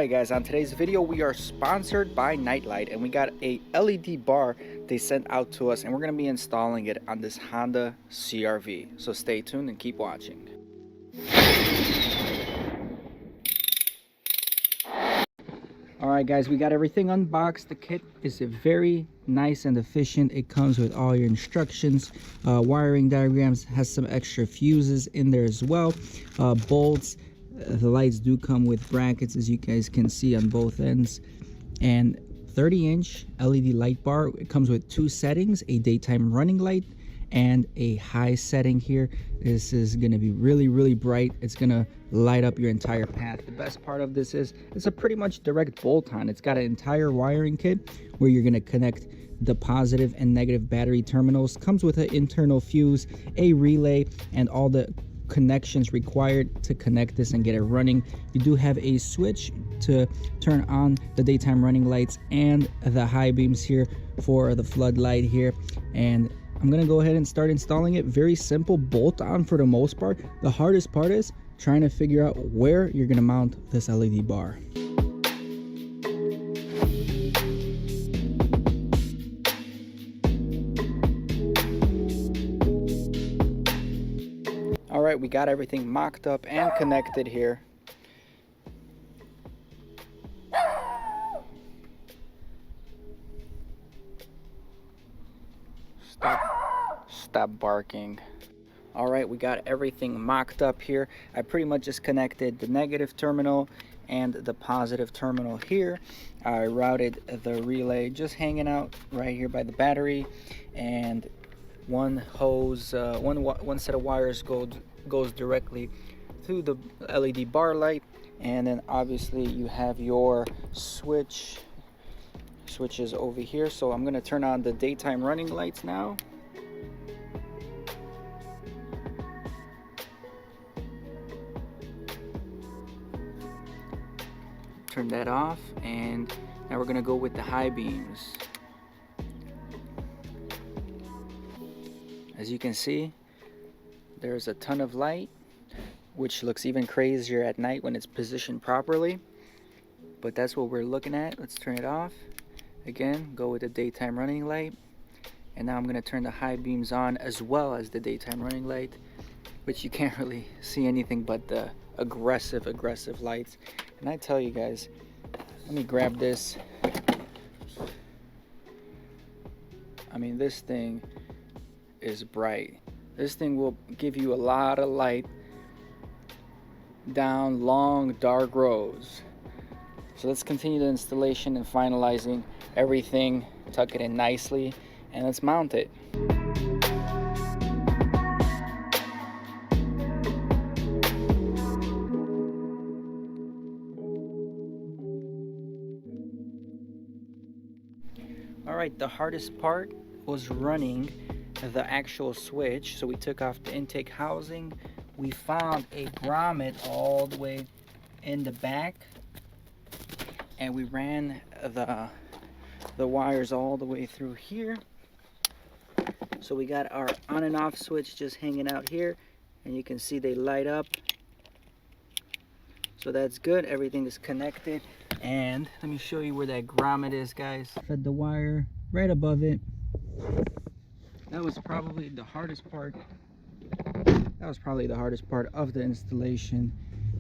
Alright guys, on today's video we are sponsored by Nightlight, and we got a LED bar they sent out to us, and we're going to be installing it on this Honda CR-V. So stay tuned and keep watching. Alright guys, we got everything unboxed. The kit is very nice and efficient. It comes with all your instructions, wiring diagrams, has some extra fuses in there as well, bolts. The lights do come with brackets, as you guys can see on both ends, and 30-inch LED light bar. It comes with two settings, a daytime running light and a high setting here. This is going to be really bright. It's going to light up your entire path. The best part of this is it's a pretty much direct bolt-on. It's got an entire wiring kit where you're going to connect the positive and negative battery terminals. Comes with an internal fuse, a relay, and all the connections required to connect this and get it running. You do have a switch to turn on the daytime running lights and the high beams here for the floodlight here. And I'm gonna go ahead and start installing it. Very simple, bolt on for the most part. The hardest part is trying to figure out where you're gonna mount this LED bar. All right, we got everything mocked up and connected here. Stop barking. All right, we got everything mocked up here. I pretty much just connected the negative terminal and the positive terminal here. I routed the relay just hanging out right here by the battery, and one hose, one set of wires goes directly to the LED bar light, and then obviously you have your switches over here. So I'm going to turn on the daytime running lights now. Turn that off, and now we're going to go with the high beams. As you can see, there's a ton of light, which looks even crazier at night when it's positioned properly. But that's what we're looking at. Let's turn it off. Again, go with the daytime running light. And now I'm going to turn the high beams on as well as the daytime running light, which you can't really see anything but the aggressive lights. And I tell you guys, let me grab this. I mean, this thing is bright. This thing will give you a lot of light down long dark roads. So let's continue the installation and finalizing everything, tuck it in nicely, and let's mount it. All right, the hardest part was running the actual switch. So we took off the intake housing. We found a grommet all the way in the back, and we ran the wires all the way through here. So we got our on and off switch just hanging out here, and you can see they light up. So that's good. Everything is connected. And let me show you where that grommet is, guys. Fed the wire right above it. That was probably the hardest part. Of the installation.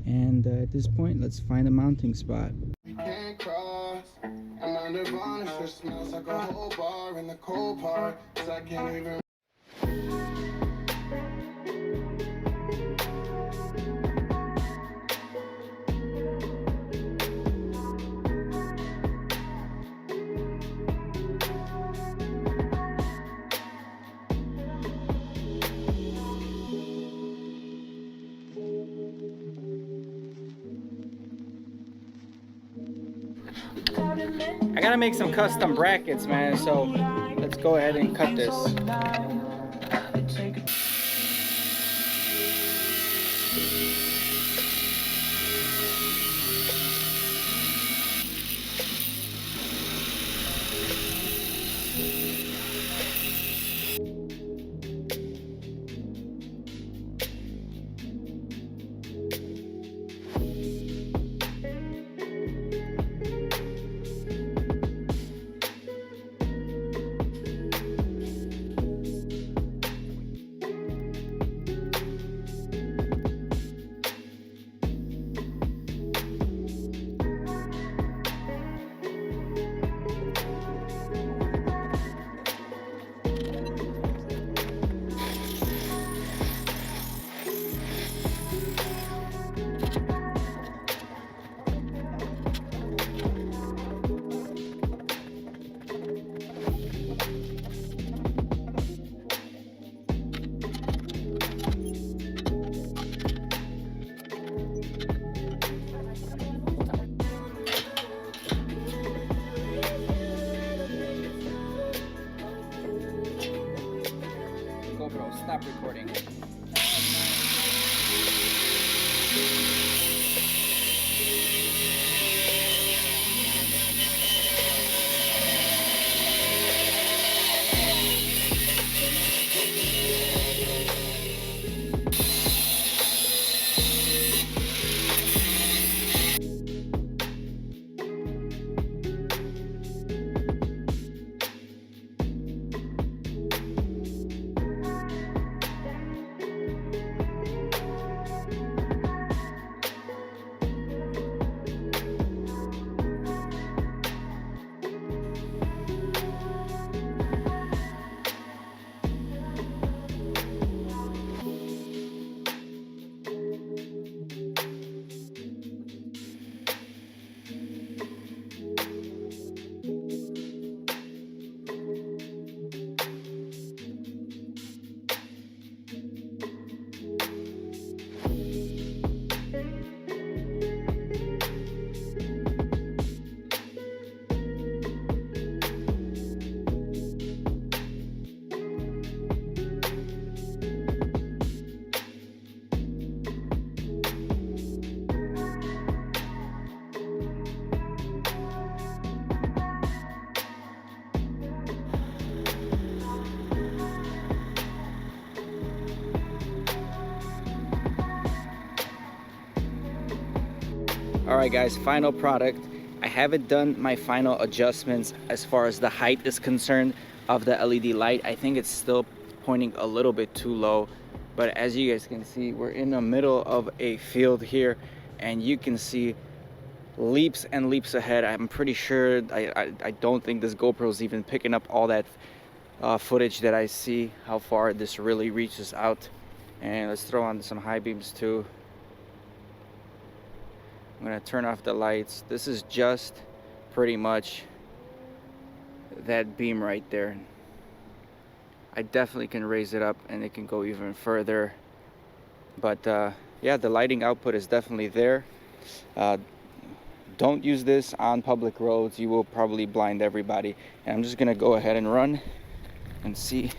And at this point, let's find a mounting spot. We can't cross. And my Nirvana sure smells like a whole bar in the cold part. 'Cause I can't even. I gotta make some custom brackets, man, so let's go ahead and cut this. stop recording. All right guys, final product. I haven't done my final adjustments as far as the height is concerned of the LED light. I think it's still pointing a little bit too low, but as you guys can see, we're in the middle of a field here and you can see leaps and leaps ahead. I'm pretty sure, I don't think this GoPro is even picking up all that footage that I see, how far this really reaches out. And let's throw on some high beams too. I'm gonna turn off the lights. This is just pretty much that beam right there. I definitely can raise it up and it can go even further. But yeah, the lighting output is definitely there. Don't use this on public roads. You will probably blind everybody. And I'm just gonna go ahead and run and see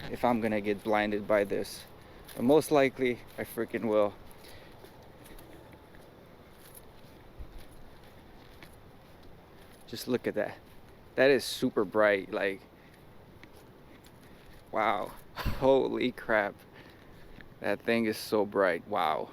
if I'm gonna get blinded by this. But most likely I freaking will. Just look at that. That is super bright. Like, wow. Holy crap. That thing is so bright. Wow.